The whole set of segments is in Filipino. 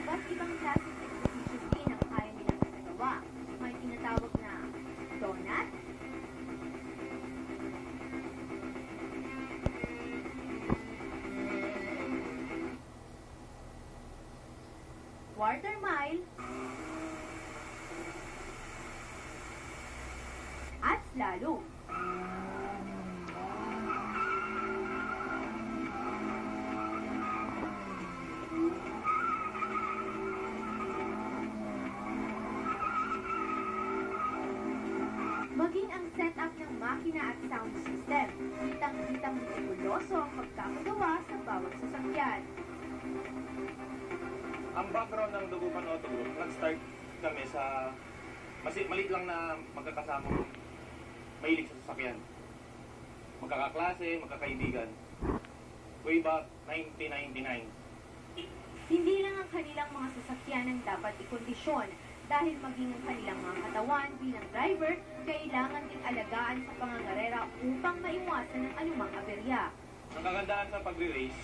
Iba't ibang klaseng exercises din ang kaya nilang ginagawa. May tinatawag na donut, quarter mile, at slalom. Maging ang setup ng makina at sound system, kitang-kitang meticuloso ang pagkakagawa sa bawat sasakyan. Ang background ng Dugupan Auto Group, nag-start kami sa maliit lang na magkakasama mahilig sa sasakyan. Magkakaklase, magkakaibigan. Way back 1999. Hindi lang ang kanilang mga sasakyan ang dapat ikondisyon dahil maging ang kanilang mga katawan bilang driver, kailangan ding alagaan sa pangangarera upang maiwasan ang anumang aberya. Ang kagandahan sa pagre-race,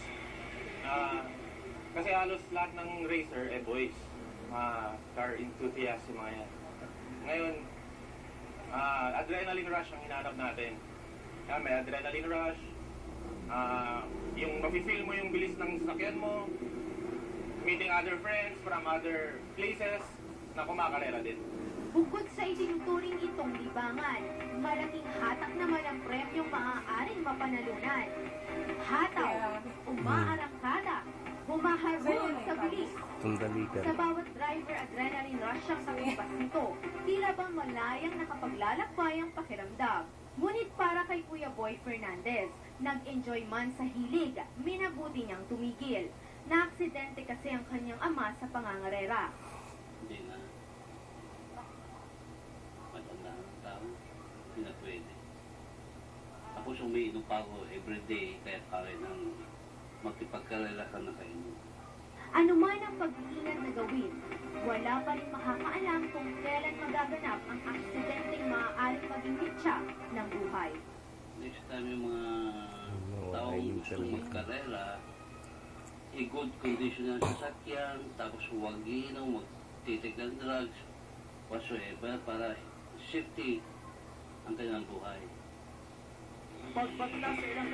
kasi halos lahat ng racer boys, mga car enthusiasts yung mga yan. Ngayon, adrenaline rush ang hinahanap natin. May adrenaline rush, yung mafe-feel mo yung bilis ng sasakyan mo, meeting other friends from other places na kumakarera din. Bukod sa itinuturing itong libangan, malaking hatak naman ang premyong maaaring mapanalunan. Hataw, umaarangkada, humaharun sa bilis. Sa bawat driver, adrenaline rush ang katumbas nito. Tila bang malayang nakapaglalakbay ang pakiramdam. Ngunit para kay Kuya Boy Fernandez, nag-enjoy man sa hilig, minabuti niyang tumigil. Naaksidente kasi ang kanyang ama sa pangangarera. Hindi na. Matanda ang tao. Hindi na pwede. Tapos umiinom pa ako everyday kaya kaya nang magkipagkarela ka na kayo. Ano man ang pag-iingat na gawin, wala pa rin makakaalam kung kailan magaganap ang aksidenteng maaaring maging mitya ng buhay. Next time yung mga taong gusto magkarela, i-good condition ng sasakyan, tapos huwag inom, magtitik ng drugs, whatsoever, para safety ang kanilang buhay. Pagpatla sa ilang